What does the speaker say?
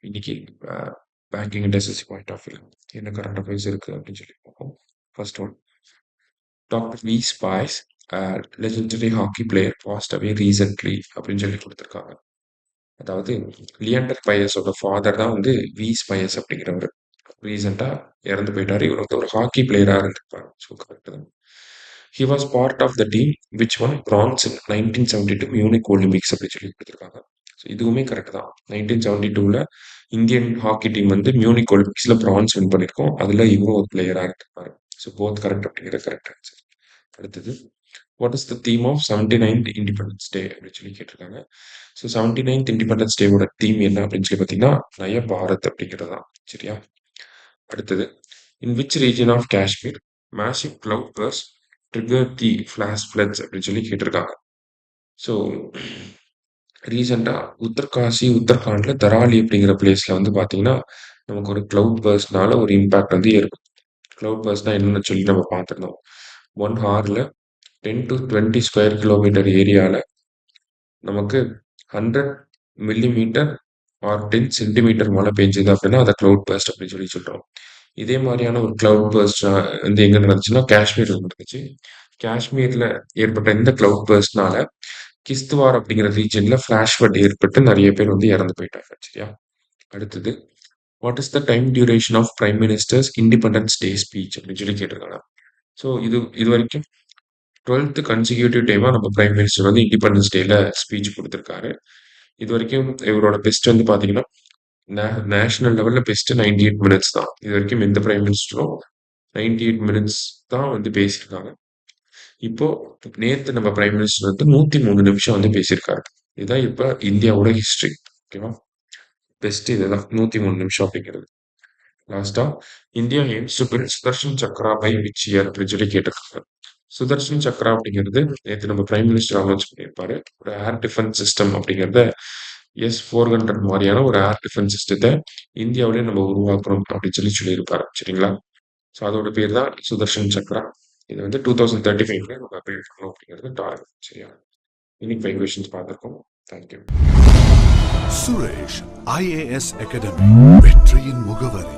இன்னைக்கு banking and SSC point of view என்ன current affairs இருக்கு அப்படின்னு சொல்லி பார்ப்போம். First one, doctor Vece Paes legendary hockey player passed away recently அப்படின்னு சொல்லி கொடுத்துருக்காங்க. அதாவது லியாண்டர் பயஸோட ஃபாதர் தான் வந்து வி ஸ்பைஸ் அப்படிங்கிறவர். ரீசெண்டா இறந்து போயிட்டாரு. இவர் வந்து ஒரு ஹாக்கி பிளேயரா இருந்திருப்பாரு. ஸோ கரெக்ட் தான். He was part of the team which won bronze in 1972 Munich Olympics அப்படின்னு சொல்லி கொடுத்துருக்காங்க. ஸோ இதுவுமே கரெக்ட் தான். 1972ல இந்தியன் ஹாக்கி டீம் வந்து மியூனிக் ஒலிம்பிக்ஸ்ல பிரான்ஸ் வின் பண்ணியிருக்கோம். அதுல இவரும் ஒரு பிளேயரா இருந்திருப்பாரு. ஸோ போத் கரெக்ட் அப்படிங்கிற கரெக்ட் ஆன்சர். அடுத்தது, what is the theme of 79th Independence Day அப்படின்னு சொல்லி கேட்டிருக்காங்க. ஸோ 79th இண்டிபெண்டன்ஸ் டேவோட தீம் என்ன அப்படின்னு சொல்லி பார்த்தீங்கன்னா நய பாரத் அப்படிங்கிறது தான். சரியா? அடுத்தது, in which region of Kashmir massive cloud burst trigger the flash floods அப்படின்னு சொல்லி கேட்டிருக்காங்க. ஸோ ரீசெண்டாக உத்தரகாசி உத்தரகாண்ட்ல தராலி அப்படிங்கிற பிளேஸ்ல வந்து பார்த்தீங்கன்னா நமக்கு ஒரு கிளவுட் பர்ஸ்ட்னால ஒரு இம்பாக்ட் வந்து ஏற்படும். கிளவுட் பர்ஸ்ட்னா என்னன்னு சொல்லி நம்ம பார்த்துருந்தோம். 1 ஹார்ல 10 to 20 ஸ்கொயர் கிலோமீட்டர் ஏரியாவில் நமக்கு 100 மில்லிமீட்டர் ஆர் 10 சென்டிமீட்டர் மழை பெஞ்சது அப்படின்னா அதை கிளவுட் பர்ஸ்ட் அப்படின்னு சொல்லி சொல்றோம். இதே மாதிரியான ஒரு கிளவுட் பர்ஸ்ட் வந்து எங்க நடந்துச்சுன்னா காஷ்மீர்ல நடந்துச்சு. காஷ்மீர்ல ஏற்பட்ட இந்த கிளவுட் பர்ஸ்ட்னால கிஸ்துவார் அப்படிங்கிற ரீஜன்ல ஃபிளாஷ் ஃப்ளட் ஏற்பட்டு நிறைய பேர் வந்து இறந்து போயிட்டாங்க. சரியா? அடுத்தது, what is the time duration of prime minister's Independence Day speech அப்படின்னு சொல்லி கேட்டிருக்காங்க. ஸோ இது வரைக்கும் 12th கன்சிக்யூட்டிவ் டைமா நம்ம பிரைம் மினிஸ்டர் வந்து இண்டிபெண்டன்ஸ் டேல ஸ்பீச் கொடுத்துருக்காரு. இது வரைக்கும் இவரோட பெஸ்ட் வந்து பாத்தீங்கன்னா நேஷனல் லெவல்ல பெஸ்ட் 98 மினிட்ஸ் தான். இது வரைக்கும் எந்த பிரைம் மினிஸ்டரும் 98 மினிட்ஸ் தான் வந்து பேசியிருக்காங்க. இப்போ நேத்து நம்ம பிரைம் மினிஸ்டர் வந்து 103 நிமிஷம் வந்து பேசியிருக்காரு. இதுதான் இப்ப இந்தியாவோட ஹிஸ்டரி. ஓகேவா? பெஸ்ட் இதுதான் 103 நிமிஷம் அப்படிங்கிறது. லாஸ்டா, India aims to build Sudarshan Chakra by which year அப்படின்னு சொல்லி கேட்டிருக்காங்க. சுதர்ஷன் சக்ரா அப்படிங்கிறது நேற்று நம்ம பிரைம் மினிஸ்டர் அனௌன்ஸ் பண்ணியிருப்பாரு. ஒரு ஏர் டிஃபென்ஸ் சிஸ்டம் அப்படிங்கிறத S-400 மாதிரியான ஒரு ஏர் டிஃபென்ஸ் சிஸ்டத்தை இந்தியாவிலேயே நம்ம உருவாக்குறோம் அப்படின்னு சொல்லி சொல்லியிருப்பாரு. சரிங்களா? ஸோ அதோட பேர் தான் சுதர்ஷன் சக்ரா. இது வந்து 2035 நம்ம அப்டேட் பண்ணணும் அப்படிங்கிறது டார்கெட். சரியா? இன்னைக்கு 5 கொஸ்டின்ஸ் பார்த்துருக்கோம். தேங்க்யூ. சுரேஷ் IAS அகாடமி, வெற்றியின் முகவரி.